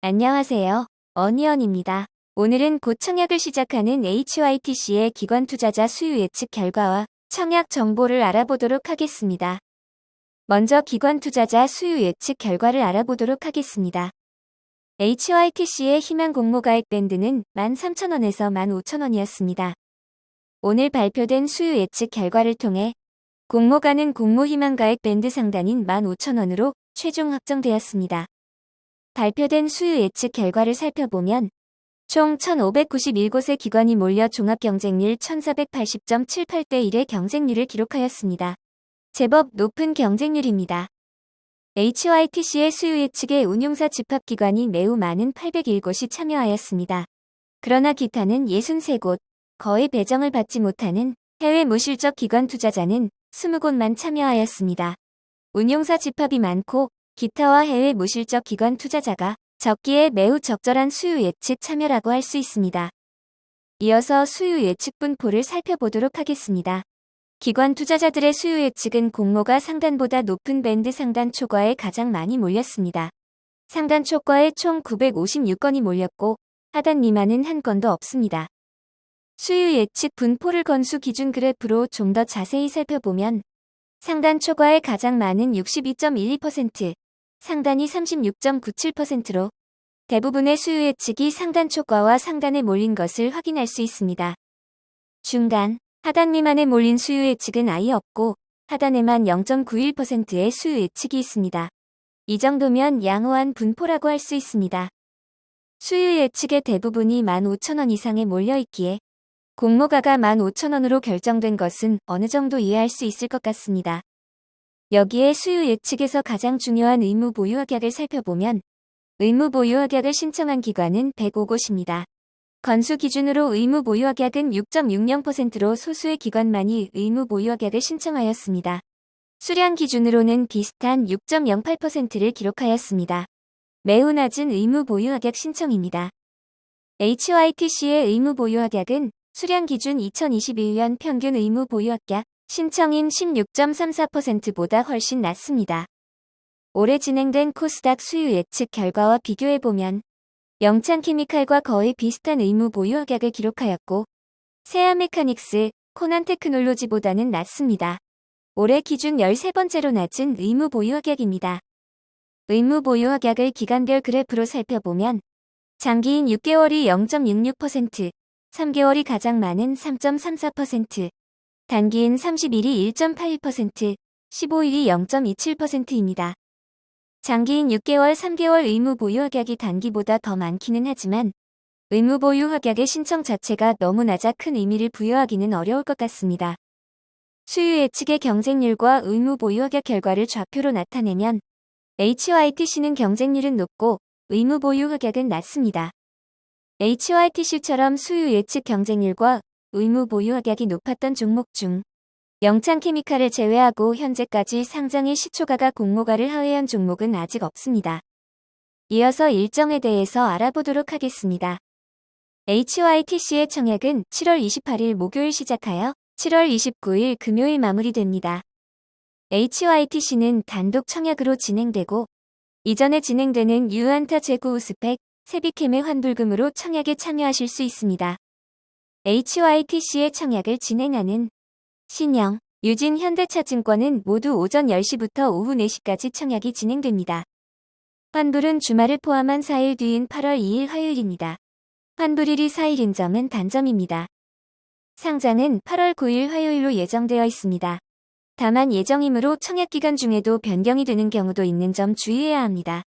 안녕하세요. 어니언입니다. 오늘은 곧 청약을 시작하는 HYTC의 기관 투자자 수요 예측 결과와 청약 정보를 알아보도록 하겠습니다. 먼저 기관 투자자 수요 예측 결과를 알아보도록 하겠습니다. HYTC의 희망 공모 가액 밴드는 13,000원에서 15,000원이었습니다. 오늘 발표된 수요 예측 결과를 통해 공모가는 공모 희망 가액 밴드 상단인 15,000원으로 최종 확정되었습니다. 발표된 수요 예측 결과를 살펴보면 총 1,591곳의 기관이 몰려 종합 경쟁률 1,480.78대 1의 경쟁률을 기록하였습니다. 제법 높은 경쟁률입니다. HYTC의 수요 예측에 운용사 집합기관이 매우 많은 801곳이 참여하였습니다. 그러나 기타는 63곳, 거의 배정을 받지 못하는 해외 무실적 기관 투자자는 20곳만 참여하였습니다. 운용사 집합이 많고 기타와 해외 무실적 기관 투자자가 적기에 매우 적절한 수요 예측 참여라고 할 수 있습니다. 이어서 수요 예측 분포를 살펴보도록 하겠습니다. 기관 투자자들의 수요 예측은 공모가 상단보다 높은 밴드 상단 초과에 가장 많이 몰렸습니다. 상단 초과에 총 956건이 몰렸고 하단 미만은 한 건도 없습니다. 수요 예측 분포를 건수 기준 그래프로 좀 더 자세히 살펴보면 상단 초과에 가장 많은 62.12%, 상단이 36.97%로 대부분의 수요 예측이 상단 초과와 상단에 몰린 것을 확인할 수 있습니다. 중간, 하단 미만에 몰린 수요 예측은 아예 없고 하단에만 0.91%의 수요 예측이 있습니다. 이 정도면 양호한 분포라고 할 수 있습니다. 수요 예측의 대부분이 15,000원 이상에 몰려있기에 공모가가 15,000원으로 결정된 것은 어느 정도 이해할 수 있을 것 같습니다. 여기에 수요 예측에서 가장 중요한 의무 보유 확약을 살펴보면 의무 보유 확약을 신청한 기관은 105곳입니다. 건수 기준으로 의무 보유 확약은 6.60%로 소수의 기관만이 의무 보유 확약을 신청하였습니다. 수량 기준으로는 비슷한 6.08%를 기록하였습니다. 매우 낮은 의무 보유 확약 신청입니다. HYTC의 의무 보유 확약은 수량 기준 2021년 평균 의무 보유 확약 신청인 16.34%보다 훨씬 낮습니다. 올해 진행된 코스닥 수요 예측 결과와 비교해보면 영창케미칼과 거의 비슷한 의무 보유 확약을 기록하였고 세아메카닉스, 코난테크놀로지보다는 낮습니다. 올해 기준 13번째로 낮은 의무 보유 확약입니다. 의무 보유 확약을 기간별 그래프로 살펴보면 장기인 6개월이 0.66%, 3개월이 가장 많은 3.34%, 단기인 30일이 1.81%, 15일이 0.27%입니다. 장기인 6개월, 3개월 의무 보유 확약이 단기보다 더 많기는 하지만 의무 보유 확약의 신청 자체가 너무 낮아 큰 의미를 부여하기는 어려울 것 같습니다. 수요 예측의 경쟁률과 의무 보유 확약 결과를 좌표로 나타내면 HYTC는 경쟁률은 높고 의무 보유 확약은 낮습니다. HYTC처럼 수요 예측 경쟁률과 의무 보유 확약이 높았던 종목 중 영창케미칼을 제외하고 현재까지 상장일 시초가가 공모가를 하회한 종목은 아직 없습니다. 이어서 일정에 대해서 알아보도록 하겠습니다. HYTC의 청약은 7월 28일 목요일 시작하여 7월 29일 금요일 마무리됩니다. HYTC는 단독 청약으로 진행되고 이전에 진행되는 유안타 재고 우스펙, 세비캠의 환불금으로 청약에 참여하실 수 있습니다. HYTC의 청약을 진행하는 신영, 유진 현대차증권은 모두 오전 10시부터 오후 4시까지 청약이 진행됩니다. 환불은 주말을 포함한 4일 뒤인 8월 2일 화요일입니다. 환불일이 4일인 점은 단점입니다. 상장은 8월 9일 화요일로 예정되어 있습니다. 다만 예정이므로 청약 기간 중에도 변경이 되는 경우도 있는 점 주의해야 합니다.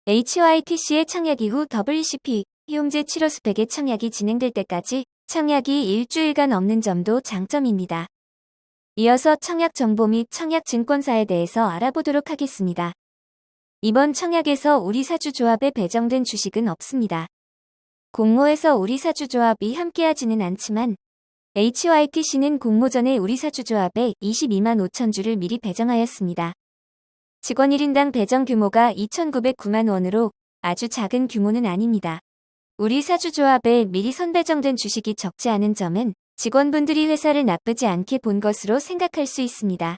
HYTC의 청약 이후 WCP, 희용제 7호 스펙의 청약이 진행될 때까지 청약이 일주일간 없는 점도 장점입니다. 이어서 청약 정보 및 청약 증권사에 대해서 알아보도록 하겠습니다. 이번 청약에서 우리사주조합에 배정된 주식은 없습니다. 공모에서 우리사주조합이 함께하지는 않지만 HYTC는 공모 전에 우리사주조합에 22만 5천 주를 미리 배정하였습니다. 직원 1인당 배정 규모가 2,909만 원으로 아주 작은 규모는 아닙니다. 우리사주조합에 미리 선배정된 주식이 적지 않은 점은 직원분들이 회사를 나쁘지 않게 본 것으로 생각할 수 있습니다.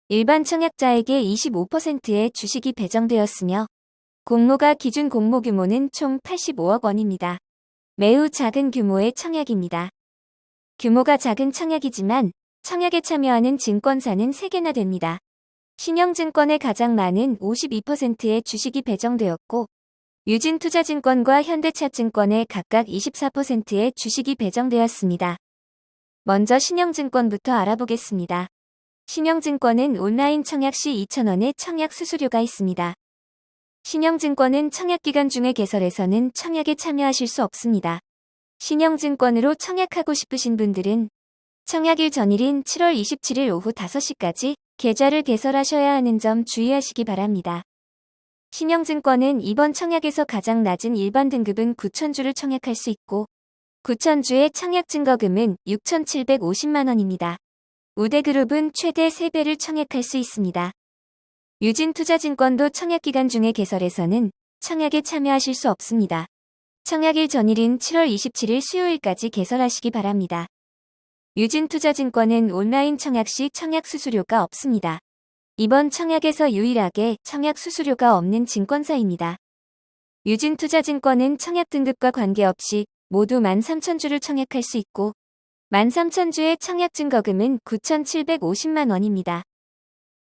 일반 청약자에게 25%의 주식이 배정되었으며 공모가 기준 공모 규모는 총 85억 원입니다. 매우 작은 규모의 청약입니다. 규모가 작은 청약이지만 청약에 참여하는 증권사는 3개나 됩니다. 신영증권에 가장 많은 52%의 주식이 배정되었고 유진투자증권과 현대차증권에 각각 24%의 주식이 배정되었습니다. 먼저 신영증권부터 알아보겠습니다. 신영증권은 온라인 청약 시 2,000원의 청약 수수료가 있습니다. 신영증권은 청약기간 중에 개설해서는 청약에 참여하실 수 없습니다. 신영증권으로 청약하고 싶으신 분들은 청약일 전일인 7월 27일 오후 5시까지 계좌를 개설하셔야 하는 점 주의하시기 바랍니다. 신영증권은 이번 청약에서 가장 낮은 일반 등급은 9,000주를 청약할 수 있고 9,000주의 청약 증거금은 6,750만 원입니다. 우대그룹은 최대 3배를 청약할 수 있습니다. 유진투자증권도 청약기간 중에 개설해서는 청약에 참여하실 수 없습니다. 청약일 전일인 7월 27일 수요일까지 개설하시기 바랍니다. 유진투자증권은 온라인 청약 시 청약 수수료가 없습니다. 이번 청약에서 유일하게 청약 수수료가 없는 증권사입니다. 유진투자증권은 청약 등급과 관계없이 모두 13,000주를 청약할 수 있고 13,000주의 청약 증거금은 9,750만 원입니다.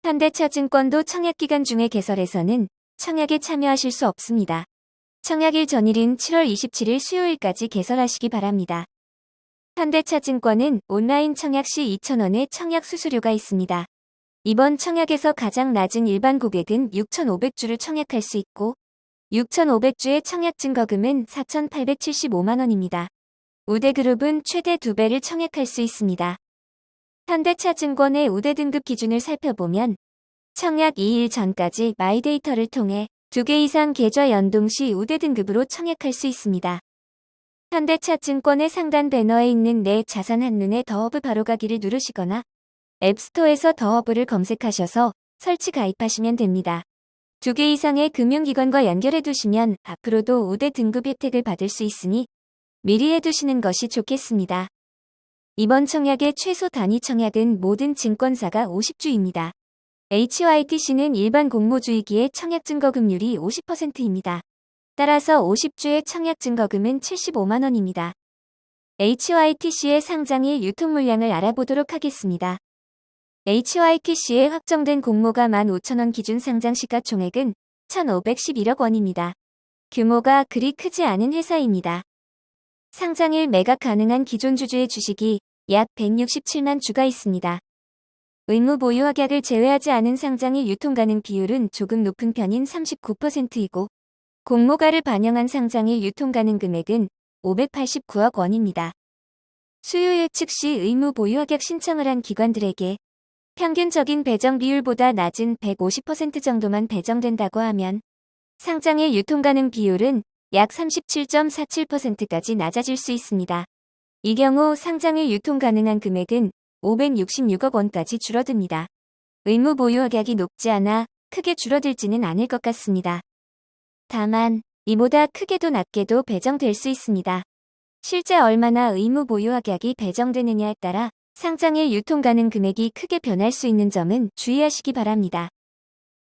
현대차증권도 청약기간 중에 개설해서는 청약에 참여하실 수 없습니다. 청약일 전일인 7월 27일 수요일까지 개설하시기 바랍니다. 현대차증권은 온라인 청약 시 2,000원의 청약 수수료가 있습니다. 이번 청약에서 가장 낮은 일반 고객은 6,500주를 청약할 수 있고 6,500주의 청약 증거금은 4,875만 원입니다. 우대그룹은 최대 2배를 청약할 수 있습니다. 현대차증권의 우대 등급 기준을 살펴보면 청약 2일 전까지 마이데이터를 통해 2개 이상 계좌 연동 시 우대 등급으로 청약할 수 있습니다. 현대차증권의 상단 배너에 있는 내 자산 한눈에 더허브 바로가기를 누르시거나 앱스토어에서 더허브를 검색하셔서 설치 가입하시면 됩니다. 2개 이상의 금융기관과 연결해 두시면 앞으로도 우대 등급 혜택을 받을 수 있으니 미리 해두시는 것이 좋겠습니다. 이번 청약의 최소 단위 청약은 모든 증권사가 50주입니다. HYTC는 일반 공모주이기에 청약 증거금률이 50%입니다. 따라서 50주의 청약 증거금은 75만 원입니다. HYTC의 상장일 유통 물량을 알아보도록 하겠습니다. HYTC의 확정된 공모가 15,000원 기준 상장 시가총액은 1,511억 원입니다. 규모가 그리 크지 않은 회사입니다. 상장일 매각 가능한 기존 주주의 주식이 약 167만 주가 있습니다. 의무 보유 확약을 제외하지 않은 상장일 유통 가능 비율은 조금 높은 편인 39%이고 공모가를 반영한 상장일 유통 가능 금액은 589억 원입니다. 수요 예측 시 의무 보유 확약 신청을 한 기관들에게 평균적인 배정 비율보다 낮은 150% 정도만 배정된다고 하면 상장일 유통 가능 비율은 약 37.47%까지 낮아질 수 있습니다. 이 경우 상장일 유통 가능한 금액은 566억 원까지 줄어듭니다. 의무 보유 확약이 높지 않아 크게 줄어들지는 않을 것 같습니다. 다만 이보다 크게도 낮게도 배정될 수 있습니다. 실제 얼마나 의무 보유 확약이 배정되느냐에 따라 상장일 유통 가능 금액이 크게 변할 수 있는 점은 주의하시기 바랍니다.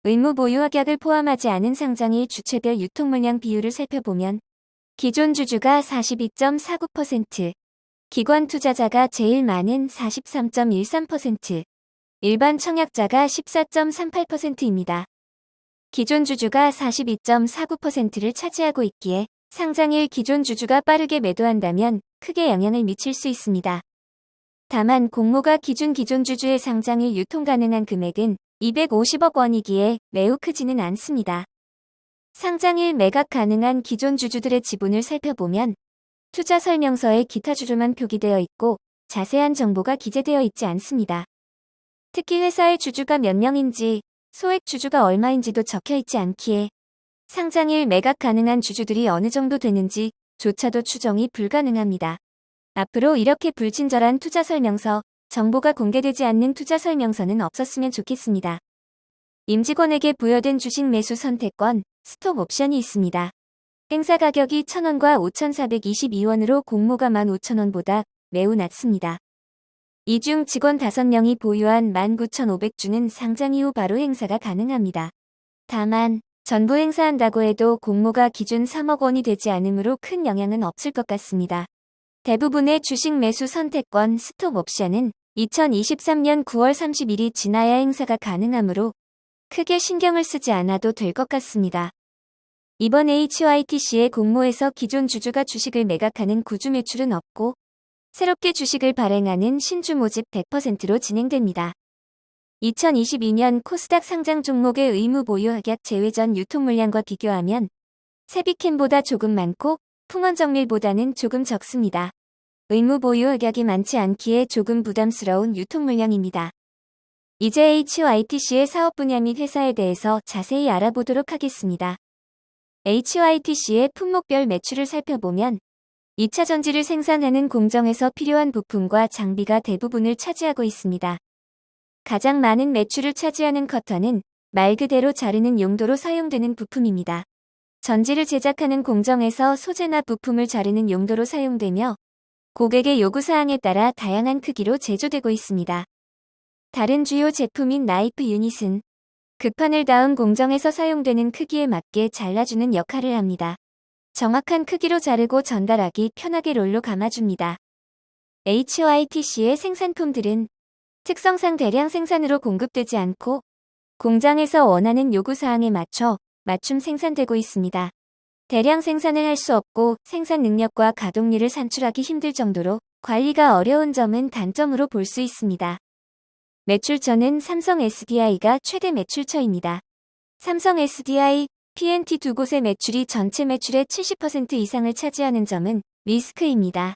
의무 보유 확약을 포함하지 않은 상장일 주체별 유통 물량 비율을 살펴보면 기존 주주가 42.49%, 기관 투자자가 제일 많은 43.13%, 일반 청약자가 14.38%입니다. 기존 주주가 42.49%를 차지하고 있기에 상장일 기존 주주가 빠르게 매도한다면 크게 영향을 미칠 수 있습니다. 다만 공모가 기준 주주의 상장일 유통 가능한 금액은 250억 원이기에 매우 크지는 않습니다. 상장일 매각 가능한 기존 주주들의 지분을 살펴보면 투자 설명서에 기타 주주만 표기되어 있고 자세한 정보가 기재되어 있지 않습니다. 특히 회사의 주주가 몇 명인지 소액 주주가 얼마인지도 적혀 있지 않기에 상장일 매각 가능한 주주들이 어느 정도 되는지 조차도 추정이 불가능합니다. 앞으로 이렇게 불친절한 투자 설명서, 정보가 공개되지 않는 투자 설명서는 없었으면 좋겠습니다. 임직원에게 부여된 주식 매수 선택권, 스톡 옵션이 있습니다. 행사 가격이 1,000원과 5,422원으로 공모가 15,000원보다 매우 낮습니다. 이 중 직원 5명이 보유한 19,500주는 상장 이후 바로 행사가 가능합니다. 다만 전부 행사한다고 해도 공모가 기준 3억 원이 되지 않으므로 큰 영향은 없을 것 같습니다. 대부분의 주식 매수 선택권 스톡 옵션은 2023년 9월 30일이 지나야 행사가 가능하므로 크게 신경을 쓰지 않아도 될 것 같습니다. 이번 HYTC의 공모에서 기존 주주가 주식을 매각하는 구주 매출은 없고 새롭게 주식을 발행하는 신주 모집 100%로 진행됩니다. 2022년 코스닥 상장 종목의 의무 보유 확약 제외 전 유통 물량과 비교하면 세비캠보다 조금 많고 풍원 정밀보다는 조금 적습니다. 의무 보유 확약이 많지 않기에 조금 부담스러운 유통 물량입니다. 이제 HYTC의 사업 분야 및 회사에 대해서 자세히 알아보도록 하겠습니다. HYTC의 품목별 매출을 살펴보면 2차 전지를 생산하는 공정에서 필요한 부품과 장비가 대부분을 차지하고 있습니다. 가장 많은 매출을 차지하는 커터는 말 그대로 자르는 용도로 사용되는 부품입니다. 전지를 제작하는 공정에서 소재나 부품을 자르는 용도로 사용되며 고객의 요구사항에 따라 다양한 크기로 제조되고 있습니다. 다른 주요 제품인 나이프 유닛은 급판을 닿은 공정에서 사용되는 크기에 맞게 잘라주는 역할을 합니다. 정확한 크기로 자르고 전달하기 편하게 롤로 감아줍니다. HYTC의 생산품들은 특성상 대량 생산으로 공급되지 않고 공장에서 원하는 요구사항에 맞춰 맞춤 생산되고 있습니다. 대량 생산을 할 수 없고 생산 능력과 가동률을 산출하기 힘들 정도로 관리가 어려운 점은 단점으로 볼 수 있습니다. 매출처는 삼성 SDI가 최대 매출처입니다. 삼성 SDI, PNT 두 곳의 매출이 전체 매출의 70% 이상을 차지하는 점은 리스크입니다.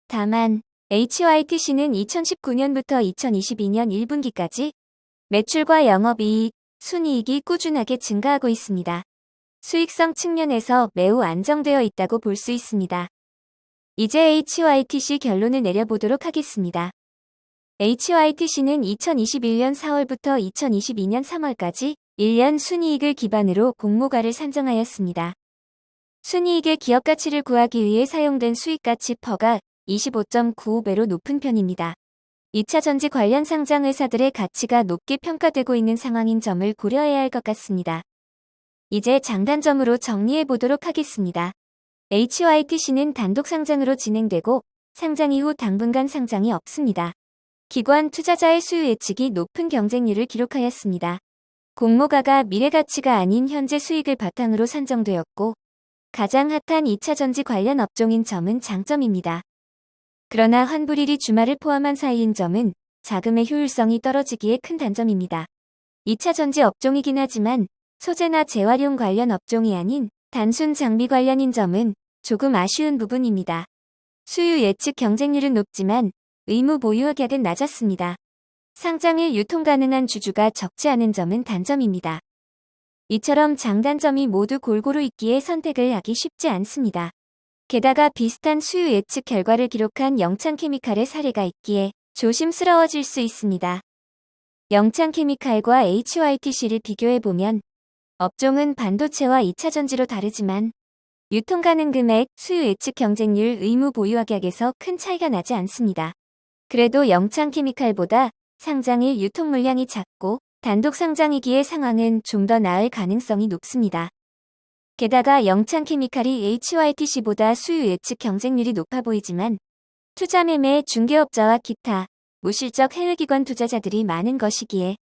다만 HYTC는 2019년부터 2022년 1분기까지 매출과 영업이익, 순이익이 꾸준하게 증가하고 있습니다. 수익성 측면에서 매우 안정되어 있다고 볼 수 있습니다. 이제 HYTC 결론을 내려보도록 하겠습니다. HYTC는 2021년 4월부터 2022년 3월까지 1년 순이익을 기반으로 공모가를 산정하였습니다. 순이익의 기업가치를 구하기 위해 사용된 수익가치 퍼가 25.95배로 높은 편입니다. 2차 전지 관련 상장 회사들의 가치가 높게 평가되고 있는 상황인 점을 고려해야 할 것 같습니다. 이제 장단점으로 정리해 보도록 하겠습니다. HYTC는 단독 상장으로 진행되고 상장 이후 당분간 상장이 없습니다. 기관 투자자의 수요 예측이 높은 경쟁률을 기록하였습니다. 공모가가 미래가치가 아닌 현재 수익을 바탕으로 산정되었고 가장 핫한 2차 전지 관련 업종인 점은 장점입니다. 그러나 환불일이 주말을 포함한 사이인 점은 자금의 효율성이 떨어지기에 큰 단점입니다. 2차 전지 업종이긴 하지만 소재나 재활용 관련 업종이 아닌 단순 장비 관련인 점은 조금 아쉬운 부분입니다. 수요 예측 경쟁률은 높지만 의무 보유 확약은 낮았습니다. 상장일 유통 가능한 주주가 적지 않은 점은 단점입니다. 이처럼 장단점이 모두 골고루 있기에 선택을 하기 쉽지 않습니다. 게다가 비슷한 수요 예측 결과를 기록한 영창케미칼의 사례가 있기에 조심스러워질 수 있습니다. 영창케미칼과 HYTC를 비교해보면 업종은 반도체와 2차 전지로 다르지만 유통 가능 금액, 수요 예측 경쟁률, 의무 보유 확약에서 큰 차이가 나지 않습니다. 그래도 영창케미칼보다 상장일 유통 물량이 작고 단독 상장이기에 상황은 좀 더 나을 가능성이 높습니다. 게다가 영창케미칼이 HYTC보다 수요 예측 경쟁률이 높아 보이지만 투자 매매 중개업자와 기타 무실적 해외기관 투자자들이 많은 것이기에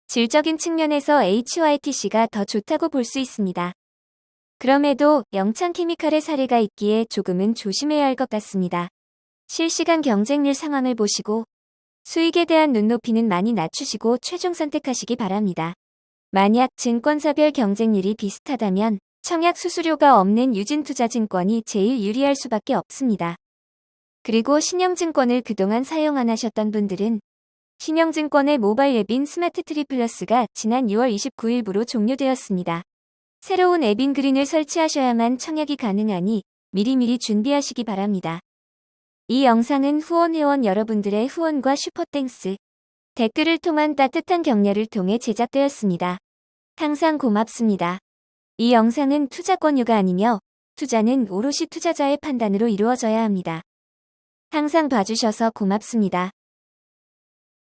질적인 측면에서 HYTC가 더 좋다고 볼 수 있습니다. 그럼에도 영창케미칼의 사례가 있기에 조금은 조심해야 할 것 같습니다. 실시간 경쟁률 상황을 보시고 수익에 대한 눈높이는 많이 낮추시고 최종 선택하시기 바랍니다. 만약 증권사별 경쟁률이 비슷하다면 청약 수수료가 없는 유진투자증권이 제일 유리할 수밖에 없습니다. 그리고 신영증권을 그동안 사용 안 하셨던 분들은 신영증권의 모바일 앱인 스마트트리 플러스가 지난 6월 29일부로 종료되었습니다. 새로운 앱인 그린을 설치하셔야만 청약이 가능하니 미리미리 준비하시기 바랍니다. 이 영상은 후원 회원 여러분들의 후원과 슈퍼땡스, 댓글을 통한 따뜻한 격려를 통해 제작되었습니다. 항상 고맙습니다. 이 영상은 투자 권유가 아니며 투자는 오롯이 투자자의 판단으로 이루어져야 합니다. 항상 봐주셔서 고맙습니다.